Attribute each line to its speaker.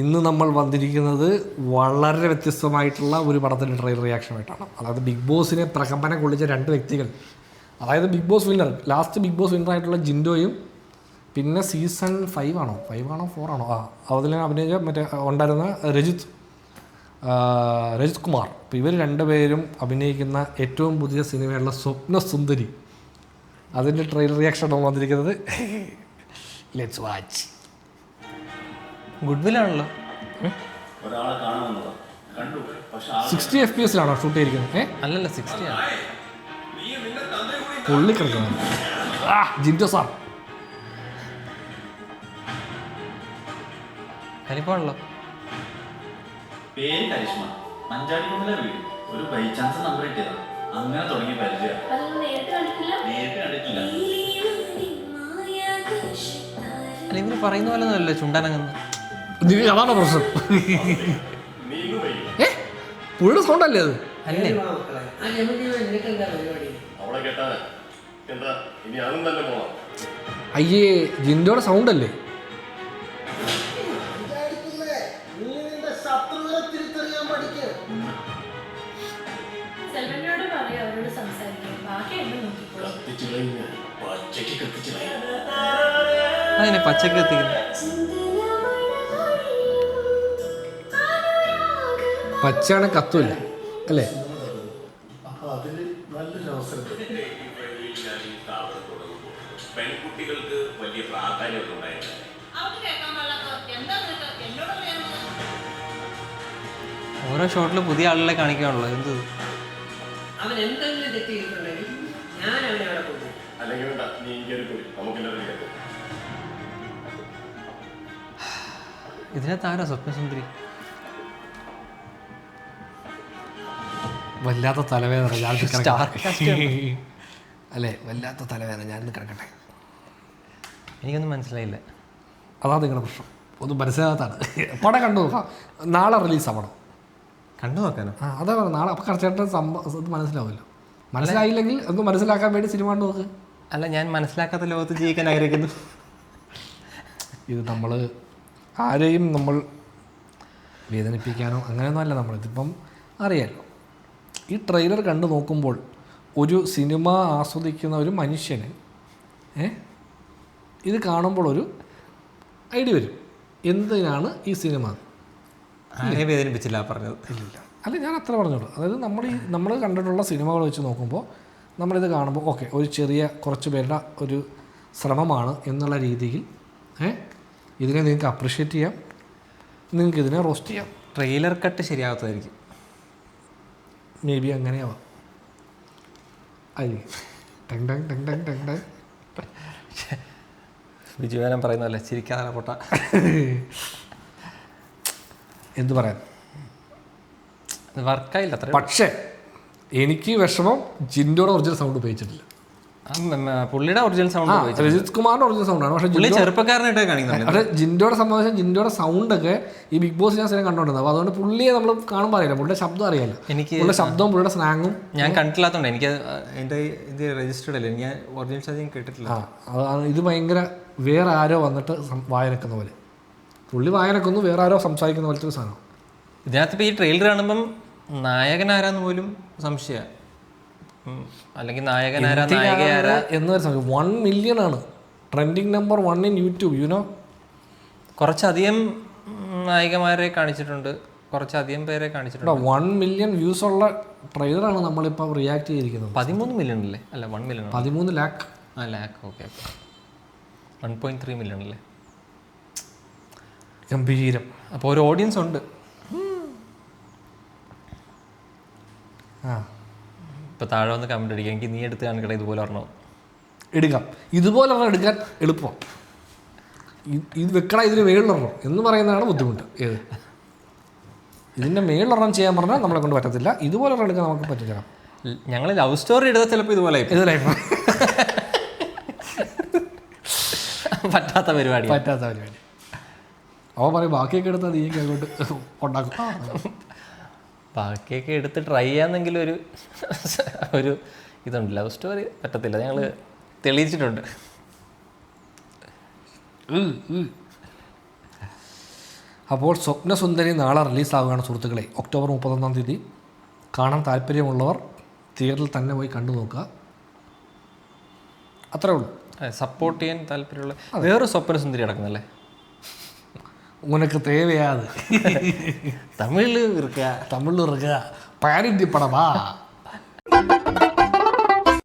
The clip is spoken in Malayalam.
Speaker 1: ഇന്ന് നമ്മൾ വന്നിരിക്കുന്നത് വളരെ വ്യത്യസ്തമായിട്ടുള്ള ഒരു പടത്തിൻ്റെ ട്രെയിലർ റിയാക്ഷനായിട്ടാണ്. അതായത് ബിഗ് ബോസിനെ പ്രകമ്പനം കൊള്ളിച്ച രണ്ട് വ്യക്തികൾ, അതായത് big boss winner, last big boss വിന്നറായിട്ടുള്ള ജിൻഡോയും പിന്നെ സീസൺ 5 ആണോ 4 ആണോ അതിൽ അഭിനയിച്ച മറ്റേ ഉണ്ടായിരുന്ന രജിത് കുമാർ. അപ്പോൾ ഇവർ രണ്ടുപേരും അഭിനയിക്കുന്ന ഏറ്റവും പുതിയ സിനിമയുള്ള സ്വപ്ന സുന്ദരി, അതിൻ്റെ ട്രെയിലർ റിയാക്ഷനാണ് വന്നിരിക്കുന്നത്. Let's watch.
Speaker 2: ഗുഡ് വില്ലാണല്ലോ.
Speaker 1: 60 FPS ഷൂട്ട് ചെയ്തിരിക്കുന്നത്.
Speaker 2: അല്ലല്ല 60 ആണ്.
Speaker 1: പൊള്ളിക്കിടക്കണം. ജിൻഡോ സാർ
Speaker 2: കലിപ്പാണല്ലോ.
Speaker 3: പേര് കരിഷ്മ, അഞ്ചാടി മുതലേ വീട്. ഒരു ബൈ ചാൻസ് നമ്പർ കിട്ടിയതാണ്. അങ്ങനെ തുടങ്ങിയ പരിചയം. നേരിട്ട് കണ്ടിട്ടില്ല.
Speaker 2: അല്ല, ഇവര് പറയുന്ന പോലെ ഒന്നുമല്ലേ ചുണ്ടാനങ്ങന്ന്.
Speaker 1: അതാണോ പ്രശ്നം? പുള്ളിയുടെ സൗണ്ട് അല്ലേ അത്?
Speaker 2: അല്ലേ
Speaker 1: അയ്യേ, ജിൻഡോയുടെ സൗണ്ട് അല്ലേ?
Speaker 2: അതിനെ പച്ചക്ക് എത്തിക്കുന്നു.
Speaker 1: പച്ചയാണ്, കത്തുമില്ല അല്ലേ?
Speaker 3: പെൺകുട്ടികൾക്ക് വലിയ പ്രാധാന്യം ഉണ്ടായിട്ടില്ല.
Speaker 2: ഓരോ ഷോട്ടിലും പുതിയ ആളുകളെ കാണിക്കാണല്ലോ. എന്ത് ഇതിനകത്ത് ആരാ സ്വപ്നസുന്ദരി?
Speaker 1: വല്ലാത്ത തലവേദന. അല്ലേ, വല്ലാത്ത തലവേദന. ഞാനിന്ന് കിടക്കട്ടെ.
Speaker 2: എനിക്കൊന്നും മനസ്സിലായില്ല.
Speaker 1: അതാണ് നിങ്ങളുടെ പ്രശ്നം, ഒന്നും മനസ്സിലാകാത്താണ്. പടം കണ്ടു നോക്കാം. നാളെ റിലീസാവണം.
Speaker 2: കണ്ടു നോക്കാനോ?
Speaker 1: അതാ പറഞ്ഞത്, നാളെ അപ്പോൾ കറക്റ്റായിട്ട് ഇത് മനസ്സിലാവുമല്ലോ. മനസ്സിലായില്ലെങ്കിൽ ഒന്ന് മനസ്സിലാക്കാൻ വേണ്ടി സിനിമ കണ്ടു നോക്ക്.
Speaker 2: അല്ല, ഞാൻ മനസ്സിലാക്കാത്ത ലോകത്ത് ജീവിക്കാൻ ആഗ്രഹിക്കുന്നു.
Speaker 1: ഇത് നമ്മൾ ആരെയും നമ്മൾ വേദനിപ്പിക്കാനോ അങ്ങനെയൊന്നും അല്ല. നമ്മളിതിപ്പം അറിയാമല്ലോ. ഈ ട്രെയിലർ കണ്ടു നോക്കുമ്പോൾ ഒരു സിനിമ ആസ്വദിക്കുന്ന ഒരു മനുഷ്യന് ഇത് കാണുമ്പോൾ ഒരു ഐഡിയ വരും, എന്തിനാണ് ഈ സിനിമ.
Speaker 2: ആരെയും വേദനിപ്പിച്ചില്ല പറഞ്ഞത്.
Speaker 1: ഇല്ല, അല്ല, ഞാൻ അത്ര പറഞ്ഞോളൂ. അതായത് നമ്മൾ കണ്ടിട്ടുള്ള സിനിമകൾ വെച്ച് നോക്കുമ്പോൾ നമ്മളിത് കാണുമ്പോൾ ഓക്കെ, ഒരു ചെറിയ കുറച്ച് പേരുടെ ഒരു ശ്രമമാണ് എന്നുള്ള രീതിയിൽ ഇതിനെ നിങ്ങൾക്ക് അപ്രിഷ്യേറ്റ് ചെയ്യാം, നിങ്ങൾക്ക് ഇതിനെ റോസ്റ്റ് ചെയ്യാം.
Speaker 2: ട്രെയിലർ കട്ട് ശരിയാകത്തായിരിക്കും.
Speaker 1: മേ ബി അങ്ങനെയാവാം.
Speaker 2: ബിജുവേനം പറയുന്നതല്ലേ, ചിരിക്കാതെ പൊട്ട.
Speaker 1: എന്ത് പറയാൻ,
Speaker 2: വർക്കായില്ല അത്ര.
Speaker 1: പക്ഷേ എനിക്ക് വിഷമം ജിൻഡോയുടെ ഒറിജിനൽ സൗണ്ട് ഉപയോഗിച്ചിട്ടില്ല.
Speaker 2: പുള്ളിയുടെ ഒറിജിനൽ സൗണ്ട്
Speaker 1: രജിത് കുമാറിന്റെ ഒറിജിനൽ സൗണ്ടാണ്. പക്ഷേ
Speaker 2: ചെറുപ്പക്കാരനായിട്ട് കാണിക്കുന്നുണ്ട്.
Speaker 1: പക്ഷേ ജിൻഡോയുടെ സംബന്ധിച്ച് ജിൻഡോയുടെ സൗണ്ടൊക്കെ ഈ ബിഗ് ബോസ് ഞാൻ സ്ഥിരം കണ്ടോണ്ടിരുന്നത്. അപ്പോൾ അതുകൊണ്ട് പുള്ളിയെ നമ്മൾ കാണുമ്പോൾ അറിയില്ല, പുള്ളിയുടെ ശബ്ദം അറിയാലോ.
Speaker 2: എനിക്ക്
Speaker 1: പുള്ളിയുടെ ശബ്ദവും പുള്ളിയുടെ സ്നാങ്ങും
Speaker 2: ഞാൻ കണ്ടില്ലാത്തതുകൊണ്ട് എനിക്ക് എൻ്റെ ഇത് രജിസ്റ്റേർഡ് അല്ലേ, ഞാൻ ഒറിജിനൽ ശബ്ദം കേട്ടിട്ടില്ല.
Speaker 1: ഇത് ഭയങ്കര വേറെ ആരോ വന്നിട്ട് വായനക്കുന്ന പോലെ, പുള്ളി വായനക്കുന്നു, വേറെ ആരോ സംസാരിക്കുന്ന പോലത്തെ ഒരു സാധനം.
Speaker 2: ഇതിനകത്ത് ഇപ്പോൾ ഈ ട്രെയിലർ കാണുമ്പം നായകനാരാന്ന് പോലും സംശയമാണ്. അല്ലെങ്കിൽ നായകനാരാ നായികയാരാ
Speaker 1: എന്നൊരു സംശയം. 1 million ആണ് trending number 1 in YouTube. You know,
Speaker 2: കുറച്ചധികം നായികമാരെ കാണിച്ചിട്ടുണ്ട്, കുറച്ചധികം പേരെ കാണിച്ചിട്ടുണ്ട്.
Speaker 1: 1 million വ്യൂസ് ഉള്ള ട്രെയിലറാണ് നമ്മളിപ്പോൾ റിയാക്ട് ചെയ്തിരിക്കുന്നത്.
Speaker 2: 13 മില്യൺ അല്ലേ? അല്ല 1 million.
Speaker 1: 13 lakh.
Speaker 2: Lakh. Okay, 1.3 million അല്ലേ?
Speaker 1: ഗംഭീരം.
Speaker 2: അപ്പോൾ ഒരു ഓഡിയൻസ് ഉണ്ട്. ഇപ്പോൾ താഴെ വന്ന് കമൻറ്റ് അടിക്കുക, എനിക്ക് നീ എടുത്ത് കാണിക്കട്ടെ ഇതുപോലെ പറഞ്ഞോ.
Speaker 1: എടുക്കാം, ഇതുപോലെ എടുക്കാൻ എളുപ്പമാണ്. ഇത് വെക്കട, ഇതിന് മേളിലൊരെണ്ണം എന്ന് പറയുന്നതാണ് ബുദ്ധിമുട്ട്. ഏത് ഇതിൻ്റെ മേളിലൊരെണ്ണം ചെയ്യാൻ പറഞ്ഞാൽ നമ്മളെ കൊണ്ട് പറ്റത്തില്ല. ഇതുപോലെ എടുക്കാൻ നമുക്ക് പറ്റില്ല.
Speaker 2: ഞങ്ങൾ ലവ് സ്റ്റോറി എടുത്താൽ ചിലപ്പോൾ ഇതുപോലെ പറ്റാത്ത പരിപാടി. അവൻ പറയും ബാക്കിയൊക്കെ എടുത്താൽ നീയൊക്കെ അങ്ങോട്ട് ഉണ്ടാക്കും. ബാക്കിയൊക്കെ എടുത്ത് ട്രൈ ചെയ്യാന്നെങ്കിലും ഒരു ഇതുണ്ട്. ലവ് സ്റ്റോറി പറ്റത്തില്ല, ഞങ്ങൾ തെളിയിച്ചിട്ടുണ്ട്.
Speaker 1: അപ്പോൾ സ്വപ്നസുന്ദരി നാളെ റിലീസാവുകയാണ് സുഹൃത്തുക്കളെ. ഒക്ടോബർ 31 കാണാൻ താല്പര്യമുള്ളവർ തിയേറ്ററിൽ തന്നെ പോയി കണ്ടു നോക്കുക. അത്രേ ഉള്ളൂ.
Speaker 2: സപ്പോർട്ട് ചെയ്യാൻ താല്പര്യമുള്ള വേറൊരു സ്വപ്ന സുന്ദരി കിടക്കുന്നല്ലേ,
Speaker 1: ഉനക്ക് തേവയാത്
Speaker 2: തമിഴിൽ ഇരിക്കുക
Speaker 1: പാൻ ഇന്ത്യ പടമാ.